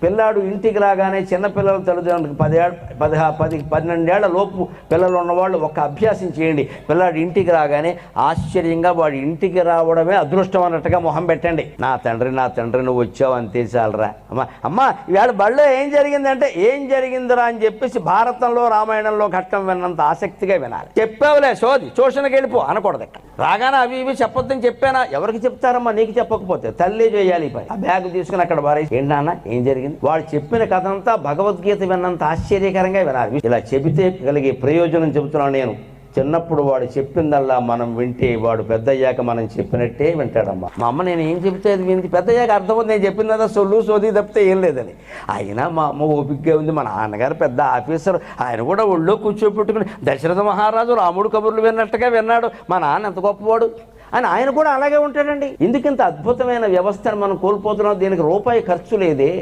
పిల్లాడు ఇంటికి రాగానే చిన్నపిల్లల తల్లిదండ్రులకు 12 లోపు పిల్లలు ఉన్నవాళ్ళు ఒక అభ్యాసం చేయండి. పిల్లాడు ఇంటికి రాగానే ఆశ్చర్యంగా వాడు ఇంటికి రావడమే అదృష్టం అన్నట్టుగా మొహం పెట్టండి. నా తండ్రి నువ్వు వచ్చావు అంతే చాలరా. అమ్మ ఇవాళ బళ్ళో ఏం జరిగిందంటే ఏం జరిగిందిరా అని చెప్పేసి భారతంలో రామాయణంలో ఘట్టం విన్నంత ఆసక్తిగా వినాలి. చెప్పావులే సోది ట్యూషన్కి వెళ్ళిపో అనకూడదు. రాగానే అవి ఇవి చెప్పొద్దని చెప్పానా? ఎవరికి చెప్తారమ్మా? నీకు చెప్పకపోతే తల్లి చేయాలి పని. ఆ బ్యాగ్ తీసుకుని అక్కడ వారేసి ఏంటి నాన్న ఏం జరిగింది? వాడు చెప్పిన కథ అంతా భగవద్గీత విన్నంత ఆశ్చర్యకరంగా వినాలి. ఇలా చెబితే కలిగే ప్రయోజనం చెబుతున్నాను నేను. చిన్నప్పుడు వాడు చెప్పిందల్లా మనం వింటే వాడు పెద్దయ్యాక మనం చెప్పినట్టే వింటాడమ్మా. మా అమ్మ నేను ఏం చెప్తే అది వింది, పెద్దయ్యాక అర్థమవుతుంది నేను చెప్పిందా సోది తప్పితే ఏం లేదని. అయినా మా అమ్మ ఓపికగా ఉంది. మా నాన్నగారు పెద్ద ఆఫీసర్, ఆయన కూడా ఒళ్ళో కూర్చోపెట్టుకుని దశరథ మహారాజు రాముడు కబుర్లు విన్నట్టుగా విన్నాడు. మా నాన్న ఎంత గొప్పవాడు అని ఆయన కూడా అలాగే ఉంటాడండి. ఎందుకింత అద్భుతమైన వ్యవస్థను మనం కోల్పోతున్నాం? దీనికి రూపాయి ఖర్చు లేదే.